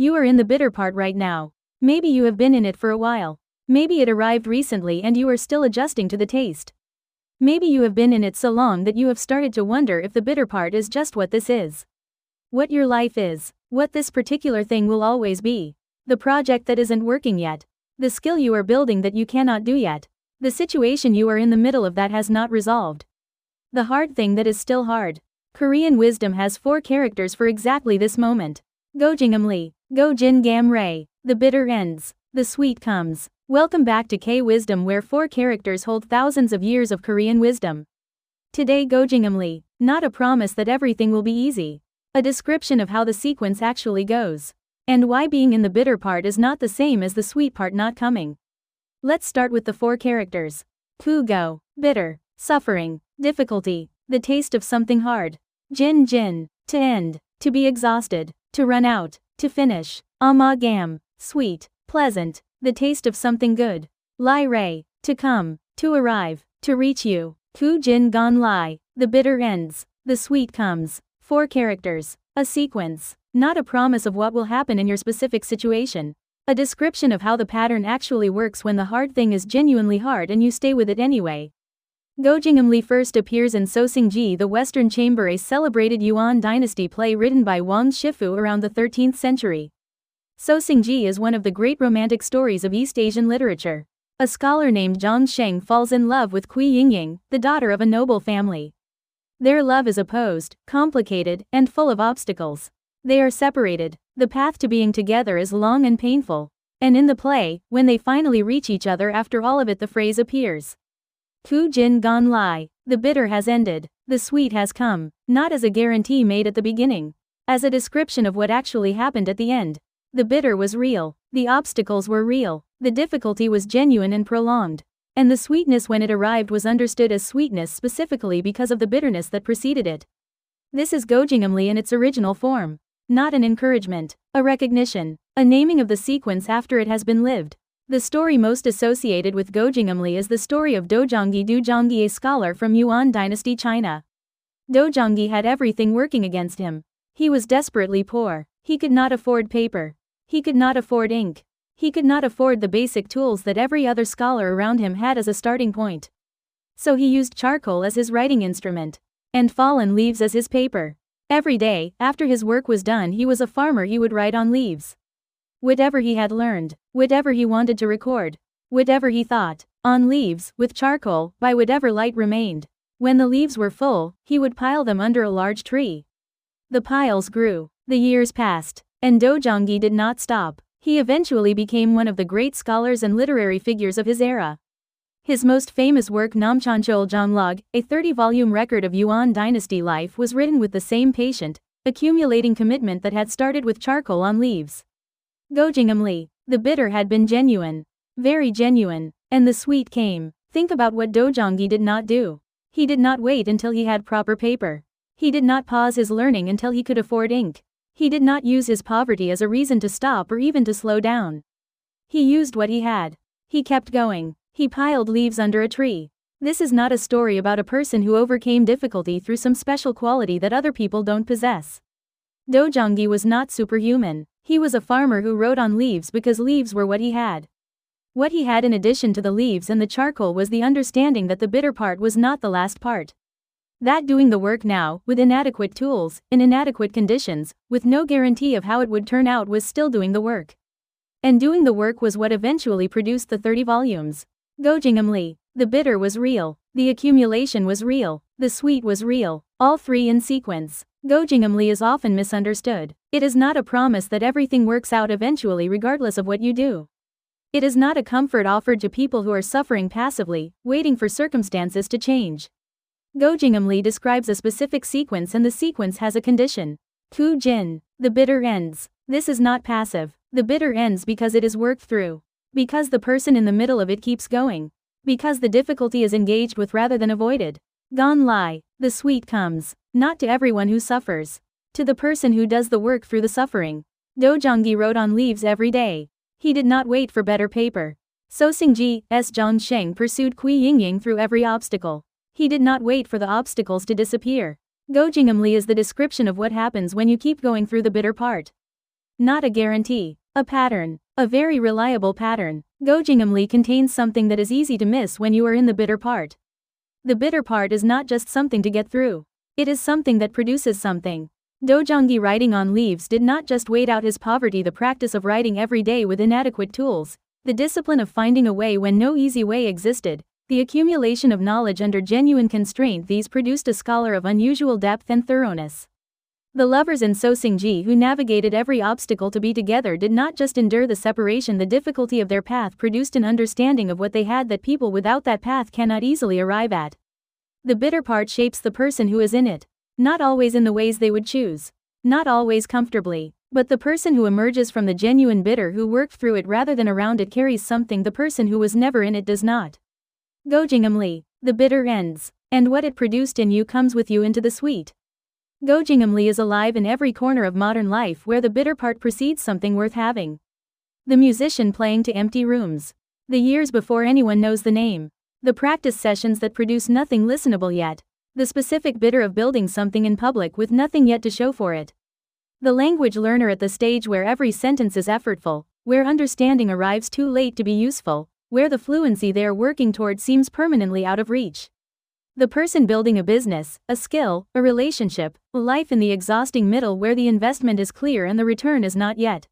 You are in the bitter part right now. Maybe you have been in it for a while. Maybe it arrived recently and you are still adjusting to the taste. Maybe you have been in it so long that you have started to wonder if the bitter part is just what this is. What your life is. What this particular thing will always be. The project that isn't working yet. The skill you are building that you cannot do yet. The situation you are in the middle of that has not resolved. The hard thing that is still hard. Korean wisdom has 4 characters for exactly this moment. Go진감래, 고진감래, the bitter ends, the sweet comes. Welcome back to K-Wisdom, where 4 characters hold thousands of years of Korean wisdom. Today, 고진감래, not a promise that everything will be easy. A description of how the sequence actually goes. And why being in the bitter part is not the same as the sweet part not coming. Let's start with the 4 characters. Go, bitter, suffering, difficulty, the taste of something hard. Jin, to end, to be exhausted, to run out, to finish. Amagam, sweet, pleasant, the taste of something good. Lai, to come, to arrive, to reach you.苦盡甘來, the bitter ends, the sweet comes. 4 characters, a sequence, not a promise of what will happen in your specific situation. A description of how the pattern actually works when the hard thing is genuinely hard and you stay with it anyway. 고진감래 first appears in Sosingji, the Western Chamber, a celebrated Yuan dynasty play written by Wang Shifu around the 13th century. Sosingji is one of the great romantic stories of East Asian literature. A scholar named Zhang Sheng falls in love with Kui Yingying, the daughter of a noble family. Their love is opposed, complicated, and full of obstacles. They are separated. The path to being together is long and painful. And in the play, when they finally reach each other after all of it, the phrase appears.苦盡甘來, the bitter has ended, the sweet has come, not as a guarantee made at the beginning. As a description of what actually happened at the end. The bitter was real, the obstacles were real, the difficulty was genuine and prolonged. And the sweetness when it arrived was understood as sweetness specifically because of the bitterness that preceded it. This is 고진감래 in its original form. Not an encouragement, a recognition, a naming of the sequence after it has been lived. The story most associated with 고진감래 is the story of Dojonggi, a scholar from Yuan dynasty China. Dojonggi had everything working against him. He was desperately poor. He could not afford paper. He could not afford ink. He could not afford the basic tools that every other scholar around him had as a starting point. So he used charcoal as his writing instrument. And fallen leaves as his paper. Every day, after his work was done, he was a farmer. He would write on leaves. Whatever he had learned, whatever he wanted to record, whatever he thought, on leaves, with charcoal, by whatever light remained. When the leaves were full, he would pile them under a large tree. The piles grew. The years passed. And Dojonggi did not stop. He eventually became one of the great scholars and literary figures of his era. His most famous work, Namcheoljeonlog, a 30-volume record of Yuan dynasty life, was written with the same patient, accumulating commitment that had started with charcoal on leaves. 고진감래, the bitter had been genuine. Very genuine. And the sweet came. Think about what Dojonggi did not do. He did not wait until he had proper paper. He did not pause his learning until he could afford ink. He did not use his poverty as a reason to stop or even to slow down. He used what he had. He kept going. He piled leaves under a tree. This is not a story about a person who overcame difficulty through some special quality that other people don't possess. Dojonggi was not superhuman. He was a farmer who wrote on leaves because leaves were what he had. What he had in addition to the leaves and the charcoal was the understanding that the bitter part was not the last part. That doing the work now, with inadequate tools, in inadequate conditions, with no guarantee of how it would turn out, was still doing the work. And doing the work was what eventually produced the 30 volumes. 고진감래, the bitter was real, the accumulation was real, the sweet was real, all 3 in sequence. 고진감래 is often misunderstood. It is not a promise that everything works out eventually regardless of what you do. It is not a comfort offered to people who are suffering passively, waiting for circumstances to change. 고진감래 describes a specific sequence, and the sequence has a condition. Kujin, the bitter ends. This is not passive. The bitter ends because it is worked through. Because the person in the middle of it keeps going. Because the difficulty is engaged with rather than avoided. Ganlai, the sweet comes. Not to everyone who suffers. To the person who does the work through the suffering. Dojonggi wrote on leaves every day. He did not wait for better paper. Sosingji's Zhang Sheng pursued Kui Yingying through every obstacle. He did not wait for the obstacles to disappear. 고진감래 is the description of what happens when you keep going through the bitter part. Not a guarantee. A pattern. A very reliable pattern. 고진감래 contains something that is easy to miss when you are in the bitter part. The bitter part is not just something to get through. It is something that produces something. 고진감래 writing on leaves did not just wait out his poverty, the practice of writing every day with inadequate tools, the discipline of finding a way when no easy way existed, the accumulation of knowledge under genuine constraint, these produced a scholar of unusual depth and thoroughness. The lovers in Sosingji who navigated every obstacle to be together did not just endure the separation, the difficulty of their path produced an understanding of what they had that people without that path cannot easily arrive at. The bitter part shapes the person who is in it. Not always in the ways they would choose. Not always comfortably. But the person who emerges from the genuine bitter, who worked through it rather than around it, carries something the person who was never in it does not. 고진감래. The bitter ends. And what it produced in you comes with you into the sweet. 고진감래 is alive in every corner of modern life where the bitter part precedes something worth having. The musician playing to empty rooms. The years before anyone knows the name. The practice sessions that produce nothing listenable yet. The specific bitter of building something in public with nothing yet to show for it. The language learner at the stage where every sentence is effortful, where understanding arrives too late to be useful, where the fluency they are working toward seems permanently out of reach. The person building a business, a skill, a relationship, a life in the exhausting middle where the investment is clear and the return is not yet.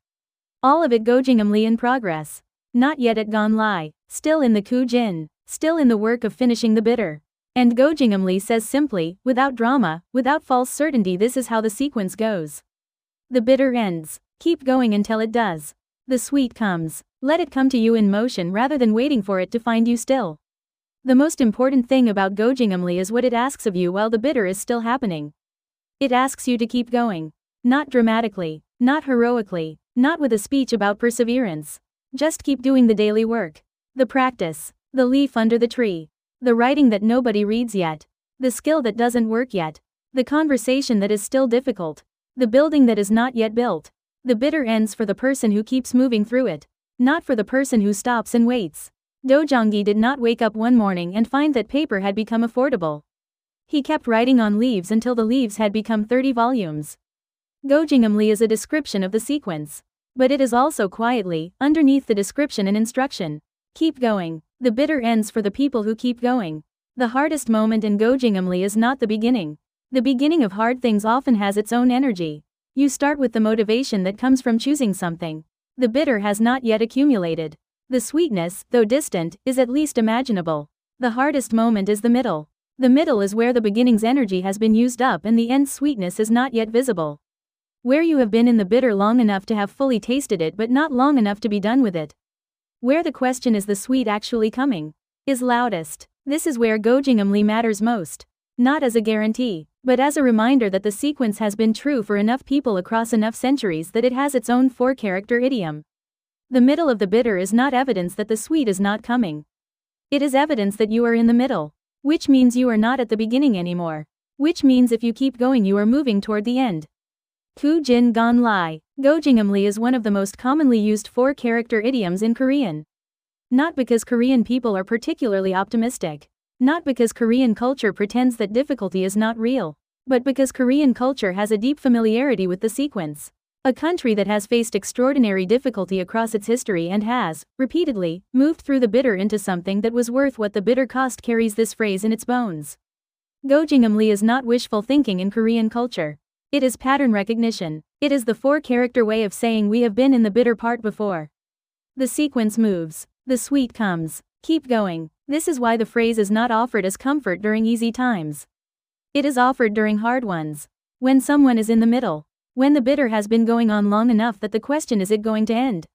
All of it 고진감래 in progress. Not yet at甘來, still in the苦盡, still in the work of finishing the bitter. And 고진감래 says simply, without drama, without false certainty, this is how the sequence goes. The bitter ends. Keep going until it does. The sweet comes. Let it come to you in motion rather than waiting for it to find you still. The most important thing about 고진감래 is what it asks of you while the bitter is still happening. It asks you to keep going. Not dramatically, not heroically, not with a speech about perseverance. Just keep doing the daily work. The practice. The leaf under the tree. The writing that nobody reads yet. The skill that doesn't work yet. The conversation that is still difficult. The building that is not yet built. The bitter ends for the person who keeps moving through it. Not for the person who stops and waits. 고진감래 did not wake up one morning and find that paper had become affordable. He kept writing on leaves until the leaves had become 30 volumes. 고진감래 is a description of the sequence. But it is also quietly, underneath the description, and instruction. Keep going. The bitter ends for the people who keep going. The hardest moment in 고진감래 is not the beginning. The beginning of hard things often has its own energy. You start with the motivation that comes from choosing something. The bitter has not yet accumulated. The sweetness, though distant, is at least imaginable. The hardest moment is the middle. The middle is where the beginning's energy has been used up and the end's sweetness is not yet visible. Where you have been in the bitter long enough to have fully tasted it but not long enough to be done with it. Where the question is the sweet actually coming? Is loudest. This is where 고진감래 matters most. Not as a guarantee, but as a reminder that the sequence has been true for enough people across enough centuries that it has its own four-character idiom. The middle of the bitter is not evidence that the sweet is not coming. It is evidence that you are in the middle. Which means you are not at the beginning anymore. Which means if you keep going you are moving toward the end.苦盡甘來. 고진감래 is one of the most commonly used four-character idioms in Korean. Not because Korean people are particularly optimistic. Not because Korean culture pretends that difficulty is not real. But because Korean culture has a deep familiarity with the sequence. A country that has faced extraordinary difficulty across its history and has, repeatedly, moved through the bitter into something that was worth what the bitter cost carries this phrase in its bones. 고진감래 is not wishful thinking in Korean culture. It is pattern recognition. It is the four-character way of saying we have been in the bitter part before. The sequence moves. The sweet comes. Keep going. This is why the phrase is not offered as comfort during easy times. It is offered during hard ones. When someone is in the middle. When the bitter has been going on long enough that the question is it going to end?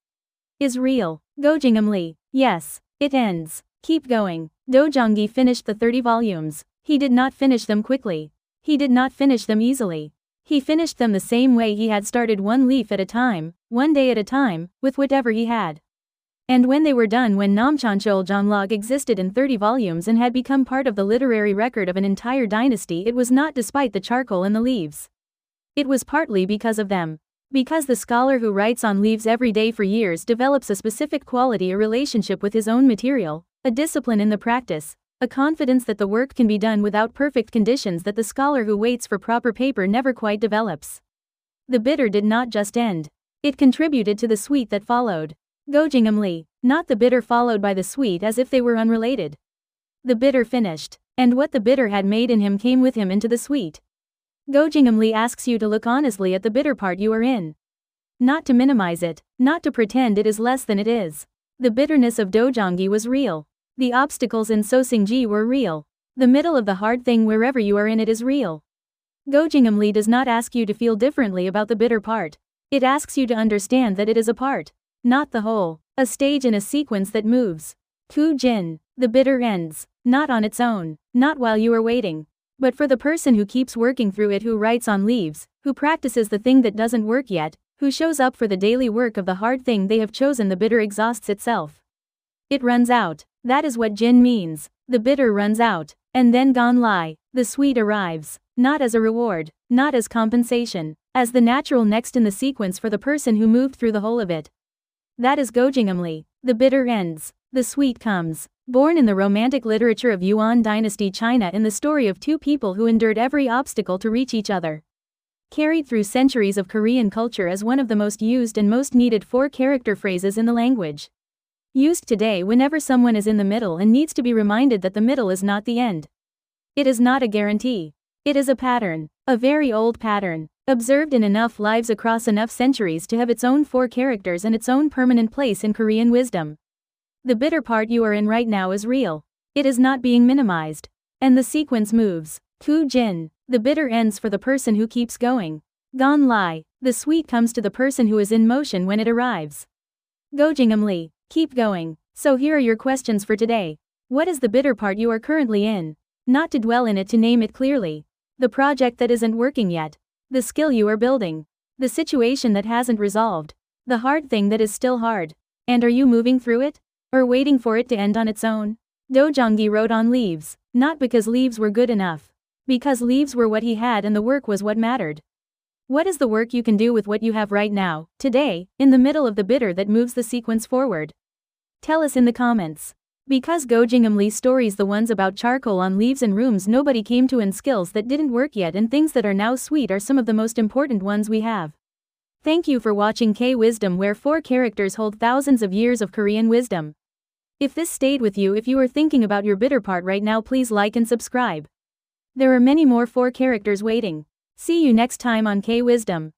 Is real. 고진감래. Yes. It ends. Keep going. 고진감래 finished the 30 volumes. He did not finish them quickly. He did not finish them easily. He finished them the same way he had started, one leaf at a time, one day at a time, with whatever he had. And when they were done, when Namcheoncheol Jeonlog existed in 30 volumes and had become part of the literary record of an entire dynasty, it was not despite the charcoal and the leaves. It was partly because of them. Because the scholar who writes on leaves every day for years develops a specific quality, a relationship with his own material, a discipline in the practice, a confidence that the work can be done without perfect conditions that the scholar who waits for proper paper never quite develops. The bitter did not just end. It contributed to the sweet that followed. 고진감래, not the bitter followed by the sweet as if they were unrelated. The bitter finished, and what the bitter had made in him came with him into the sweet. 고진감래 asks you to look honestly at the bitter part you are in. Not to minimize it, not to pretend it is less than it is. The bitterness of dojongi was real. The obstacles in sosingji were real. The middle of the hard thing wherever you are in it is real. 고진감래 does not ask you to feel differently about the bitter part. It asks you to understand that it is a part, not the whole, a stage in a sequence that moves. Kujin, the bitter ends, not on its own, not while you are waiting, but for the person who keeps working through it, who writes on leaves, who practices the thing that doesn't work yet, who shows up for the daily work of the hard thing they have chosen. The bitter exhausts itself. It runs out, that is what Jin means. The bitter runs out, and then ganlai, the sweet arrives, not as a reward, not as compensation, as the natural next in the sequence for the person who moved through the whole of it. That is 고진감래. The bitter ends, the sweet comes. Born in the romantic literature of Yuan dynasty China in the story of two people who endured every obstacle to reach each other. Carried through centuries of Korean culture as one of the most used and most needed 4-character phrases in the language. Used today whenever someone is in the middle and needs to be reminded that the middle is not the end. It is not a guarantee. It is a pattern, a very old pattern, observed in enough lives across enough centuries to have its own 4 characters and its own permanent place in Korean wisdom. The bitter part you are in right now is real. It is not being minimized. And the sequence moves. Kujin, the bitter ends for the person who keeps going. ganlai, the sweet comes to the person who is in motion when it arrives. 고진감래, keep going. So here are your questions for today. What is the bitter part you are currently in? Not to dwell in it, to name it clearly. The project that isn't working yet. The skill you are building. The situation that hasn't resolved. The hard thing that is still hard. And are you moving through it? Or waiting for it to end on its own? Dojongi wrote on leaves, not because leaves were good enough. Because leaves were what he had and the work was what mattered. What is the work you can do with what you have right now, today, in the middle of the bitter that moves the sequence forward? Tell us in the comments. Because 고진감래 stories, the ones about charcoal on leaves and rooms nobody came to, and skills that didn't work yet and things that are now sweet, are some of the most important ones we have. Thank you for watching K-Wisdom, where 4 characters hold thousands of years of Korean wisdom. If this stayed with you, if you are thinking about your bitter part right now, please like and subscribe. There are many more 4 characters waiting. See you next time on K-Wisdom.